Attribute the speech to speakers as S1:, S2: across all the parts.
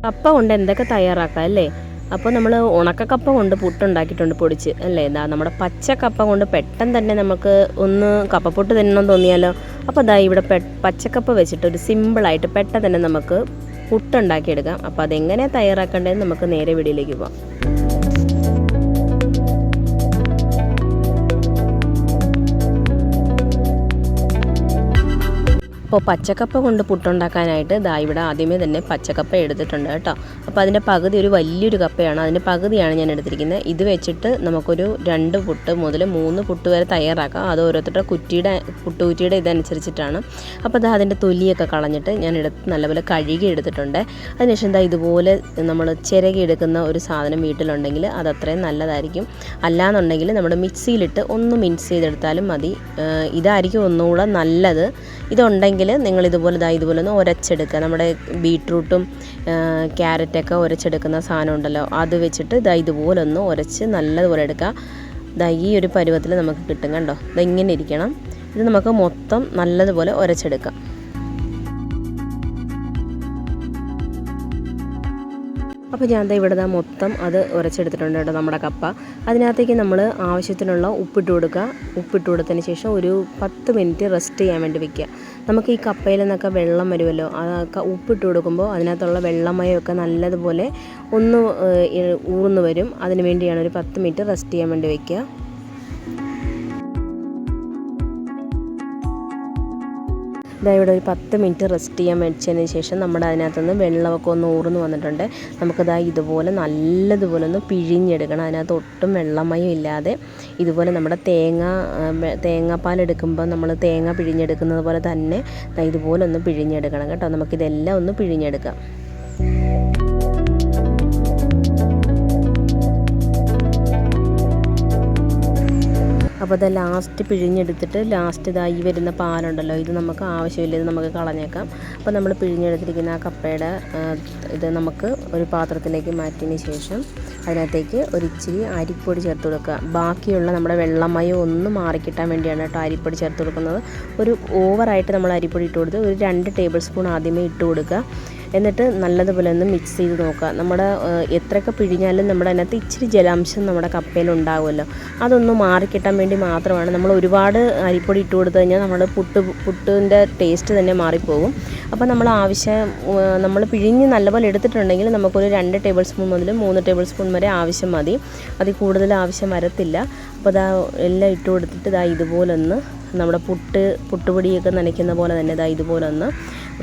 S1: കപ്പ കൊണ്ട് എന്തൊക്കെ തയ്യാറാക്കാം അല്ലേ? അപ്പോൾ നമ്മൾ ഉണക്കക്കപ്പ കൊണ്ട് പുട്ടുണ്ടാക്കിയിട്ടുണ്ട് പൊടിച്ച് അല്ലേ? നമ്മുടെ പച്ച കപ്പ കൊണ്ട് പെട്ടെന്ന് തന്നെ നമുക്ക് ഒന്ന് കപ്പപ്പുട്ട് തിന്നണമെന്ന് തോന്നിയാലോ. അപ്പോൾ ഇവിടെ പച്ചക്കപ്പ വെച്ചിട്ട് ഒരു സിമ്പിളായിട്ട് പെട്ടെന്ന് തന്നെ നമുക്ക് പുട്ടുണ്ടാക്കിയെടുക്കാം. അപ്പോൾ അതെങ്ങനെയാണ് തയ്യാറാക്കേണ്ടതെന്ന് നമുക്ക് നേരെ വീഡിയോയിലേക്ക് പോകാം. അപ്പോൾ പച്ചക്കപ്പ കൊണ്ട് പുട്ടുണ്ടാക്കാനായിട്ട് ഇവിടെ ആദ്യമേ തന്നെ പച്ചക്കപ്പ എടുത്തിട്ടുണ്ട് കേട്ടോ. അപ്പോൾ അതിൻ്റെ പകുതി ഒരു വലിയൊരു കപ്പയാണ്, അതിൻ്റെ പകുതിയാണ് ഞാൻ എടുത്തിരിക്കുന്നത്. ഇത് വെച്ചിട്ട് നമുക്കൊരു 2 പുട്ട് മുതൽ 3 പുട്ട് വരെ തയ്യാറാക്കാം. അത് ഓരോരുത്തരുടെ പുട്ടുകുറ്റിയുടെ ഇതനുസരിച്ചിട്ടാണ്. അപ്പോൾ അതിൻ്റെ തൊലിയൊക്കെ കളഞ്ഞിട്ട് ഞാൻ നല്ലപോലെ കഴുകി എടുത്തിട്ടുണ്ട്. അതിനുശേഷം ഇതുപോലെ നമ്മൾ ചിരകി എടുക്കുന്ന ഒരു സാധനം വീട്ടിലുണ്ടെങ്കിൽ അത് അത്രയും നല്ലതായിരിക്കും. അല്ലാന്നുണ്ടെങ്കിൽ നമ്മുടെ മിക്സിയിലിട്ട് ഒന്ന് മിക്സ് ചെയ്തെടുത്താലും മതി. ഇതായിരിക്കും ഒന്നുകൂടെ നല്ലത്. ഇതുണ്ടെങ്കിൽ നിങ്ങൾ ഇതുപോലെ ഒന്ന് ഉരച്ചെടുക്കുക. നമ്മുടെ ബീട്രൂട്ടും ക്യാരറ്റൊക്കെ ഉരച്ചെടുക്കുന്ന സാധനം ഉണ്ടല്ലോ, അത് വെച്ചിട്ട് ഇതുപോലെ ഒന്ന് ഉരച്ച് നല്ലതുപോലെ എടുക്കുക. ഈ ഒരു പരുവത്തിൽ നമുക്ക് കിട്ടും കണ്ടോ. ഇങ്ങനെ ഇരിക്കണം. ഇത് നമുക്ക് മൊത്തം നല്ലതുപോലെ ഉരച്ചെടുക്കാം. അപ്പോൾ ഞാൻ ഇവിടെ മൊത്തം അത് ഉരച്ചെടുത്തിട്ടുണ്ട് കേട്ടോ നമ്മുടെ കപ്പ. അതിനകത്തേക്ക് നമ്മൾ ആവശ്യത്തിനുള്ള ഉപ്പിട്ട് കൊടുക്കുക. ഉപ്പിട്ട് കൊടുത്തതിന് ശേഷം ഒരു 10 മിനിറ്റ് റെസ്റ്റ് ചെയ്യാൻ വേണ്ടി വയ്ക്കുക. നമുക്ക് ഈ കപ്പയിൽ നിന്നൊക്കെ വെള്ളം വരുമല്ലോ, അതൊക്കെ ഉപ്പിട്ട് കൊടുക്കുമ്പോൾ അതിനകത്തുള്ള വെള്ളമയമൊക്കെ നല്ലതുപോലെ ഒന്ന് ഊർന്നു വരും. അതിന് വേണ്ടിയാണ് ഒരു 10 മിനിറ്റ് റെസ്റ്റ് ചെയ്യാൻ വേണ്ടി വയ്ക്കുക. ഇവിടെ ഒരു 10 മിനിറ്റ് റെസ്റ്റ് ചെയ്യാൻ വെച്ചതിന് ശേഷം നമ്മുടെ അതിനകത്തുനിന്ന് വെള്ളമൊക്കെ ഒന്ന് ഊർന്ന് വന്നിട്ടുണ്ട്. നമുക്കത് ഇതുപോലെ നല്ലതുപോലെ ഒന്ന് പിഴിഞ്ഞെടുക്കണം. അതിനകത്ത് ഒട്ടും വെള്ളമയം ഇല്ലാതെ ഇതുപോലെ നമ്മുടെ തേങ്ങാപ്പാൽ എടുക്കുമ്പോൾ നമ്മൾ തേങ്ങ പിഴിഞ്ഞെടുക്കുന്നത് പോലെ തന്നെ ഇതുപോലെ ഒന്ന് പിഴിഞ്ഞെടുക്കണം കേട്ടോ. നമുക്കിതെല്ലാം ഒന്ന് പിഴിഞ്ഞെടുക്കാം. അപ്പോൾ അത് ലാസ്റ്റ് പിഴിഞ്ഞെടുത്തിട്ട് ലാസ്റ്റ് ഈ വരുന്ന പാലുണ്ടല്ലോ, ഇത് നമുക്ക് ആവശ്യമില്ല, ഇത് നമുക്ക് കളഞ്ഞേക്കാം. അപ്പോൾ നമ്മൾ പിഴിഞ്ഞെടുത്തിരിക്കുന്ന ആ കപ്പയുടെ ഇത് നമുക്ക് ഒരു പാത്രത്തിലേക്ക് മാറ്റിയതിന് ശേഷം അതിനകത്തേക്ക് ഇച്ചിരി അരിപ്പൊടി ചേർത്ത് കൊടുക്കുക. ബാക്കിയുള്ള നമ്മുടെ വെള്ളമയം ഒന്ന് മാറിക്കിട്ടാൻ വേണ്ടിയാണ് കേട്ടോ അരിപ്പൊടി ചേർത്ത് കൊടുക്കുന്നത്. ഒരു ഓവറായിട്ട് നമ്മൾ അരിപ്പൊടി ഇട്ട് കൊടുത്ത് ഒരു 2 ടേബിൾ സ്പൂൺ ആദ്യമേ ഇട്ട് കൊടുക്കുക. എന്നിട്ട് നല്ലതുപോലെ ഒന്ന് മിക്സ് ചെയ്ത് നോക്കുക. നമ്മുടെ എത്രയൊക്കെ പിഴിഞ്ഞാലും നമ്മുടെ അതിനകത്ത് ഇച്ചിരി ജലാംശം നമ്മുടെ കപ്പയിൽ ഉണ്ടാകുമല്ലോ, അതൊന്ന് മാറിക്കിട്ടാൻ വേണ്ടി മാത്രമാണ്. നമ്മൾ ഒരുപാട് അരിപ്പൊടി ഇട്ട് കൊടുത്തു കഴിഞ്ഞാൽ നമ്മുടെ പുട്ടിൻ്റെ ടേസ്റ്റ് തന്നെ മാറിപ്പോകും. അപ്പോൾ നമ്മൾ പിഴിഞ്ഞ് നല്ലപോലെ എടുത്തിട്ടുണ്ടെങ്കിൽ നമുക്കൊരു 2 ടേബിൾ സ്പൂൺ മുതൽ 3 ടേബിൾ സ്പൂൺ വരെ ആവശ്യം മതി. അതിൽ കൂടുതൽ ആവശ്യം വരത്തില്ല. അപ്പോൾ എല്ലാം ഇട്ട് കൊടുത്തിട്ട് ഇതുപോലൊന്ന് നമ്മുടെ പുട്ടുപൊടിയൊക്കെ നനയ്ക്കുന്ന പോലെ തന്നെ ഇതുപോലൊന്ന്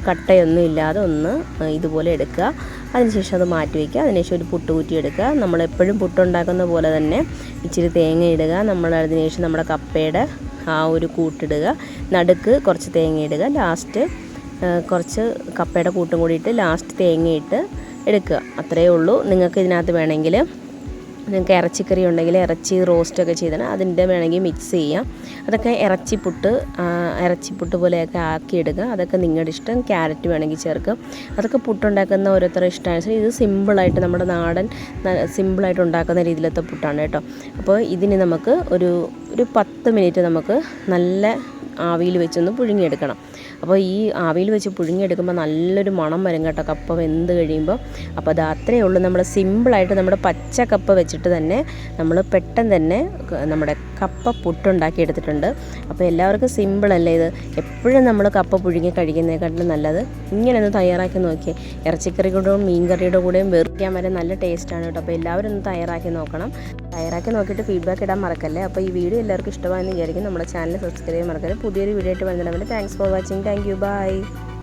S1: കട്ടയൊന്നും ഇല്ലാതെ ഒന്ന് ഇതുപോലെ എടുക്കുക. അതിനുശേഷം അത് മാറ്റി വയ്ക്കുക. അതിനുശേഷം ഒരു പുട്ടുകുറ്റി എടുക്കുക. നമ്മളെപ്പോഴും പുട്ടുണ്ടാക്കുന്ന പോലെ തന്നെ ഇച്ചിരി തേങ്ങ ഇടുക. അതിനുശേഷം നമ്മുടെ കപ്പയുടെ ആ ഒരു കൂട്ടിടുക. നടുക്ക് കുറച്ച് തേങ്ങ ഇടുക. ലാസ്റ്റ് കുറച്ച് കപ്പയുടെ കൂട്ടും കൂടി ഇട്ട് ലാസ്റ്റ് തേങ്ങയിട്ട് എടുക്കുക. അത്രയേ ഉള്ളൂ. നിങ്ങൾക്ക് ഇതിനകത്ത് വേണമെങ്കിൽ നിങ്ങൾക്ക് ഇറച്ചിക്കറി ഉണ്ടെങ്കിൽ ഇറച്ചി റോസ്റ്റൊക്കെ ചെയ്താണ് അതിൻ്റെ വേണമെങ്കിൽ മിക്സ് ചെയ്യാം. അതൊക്കെ ഇറച്ചിപ്പുട്ട് പോലെയൊക്കെ ആക്കിയെടുക്കുക. അതൊക്കെ നിങ്ങളുടെ ഇഷ്ടം. ക്യാരറ്റ് വേണമെങ്കിൽ ചേർക്കാം. അതൊക്കെ പുട്ടുണ്ടാക്കുന്ന ഓരോരുത്തരുടെ ഇഷ്ടമനുസരിച്ച്. ഇത് സിമ്പിളായിട്ട് നമ്മുടെ നാടൻ സിമ്പിളായിട്ട് ഉണ്ടാക്കുന്ന രീതിയിലത്തെ പുട്ടാണ് കേട്ടോ. അപ്പോൾ ഇതിന് നമുക്ക് ഒരു 10 മിനിറ്റ് നമുക്ക് നല്ല ആവിയിൽ വെച്ചൊന്ന് പുഴുങ്ങിയെടുക്കണം. അപ്പോൾ ഈ ആവിയിൽ വെച്ച് പുഴുങ്ങിയെടുക്കുമ്പോൾ നല്ലൊരു മണം വരും കേട്ടോ കപ്പ വെന്ത് കഴിയുമ്പോൾ. അപ്പോൾ അത്രയേ ഉള്ളൂ. നമ്മൾ സിമ്പിളായിട്ട് നമ്മുടെ പച്ച കപ്പ വെച്ചിട്ട് തന്നെ നമ്മൾ പെട്ടെന്ന് തന്നെ നമ്മുടെ കപ്പ പുട്ടുണ്ടാക്കി എടുത്തിട്ടുണ്ട്. അപ്പോൾ എല്ലാവർക്കും സിമ്പിളല്ലേ ഇത്. എപ്പോഴും നമ്മൾ കപ്പ പുഴുങ്ങി കഴിക്കുന്നതിനെക്കാട്ടിലും നല്ലത് ഇങ്ങനെ ഒന്ന് തയ്യാറാക്കി നോക്കിയേ. ഇറച്ചിക്കറിയുടെയും മീൻ കറിയുടെ കൂടെയും വേർക്കാൻ വരെ നല്ല ടേസ്റ്റാണ് കേട്ടോ. അപ്പോൾ എല്ലാവരും ഒന്ന് തയ്യാറാക്കി നോക്കണം. തയ്യാറാക്കി നോക്കിയിട്ട് ഫീഡ്ബാക്ക് ഇടാൻ മറക്കല്ലേ. അപ്പോൾ ഈ വീഡിയോ എല്ലാവർക്കും ഇഷ്ടമായെന്ന് വിചാരിക്കും. നമ്മുടെ ചാനൽ സബ്സ്ക്രൈബ് ചെയ്യാൻ മറക്കല്ലേ. പുതിയൊരു വീഡിയോ ആയിട്ട് വരുന്നതിന് thanks for watching. Thank you. By.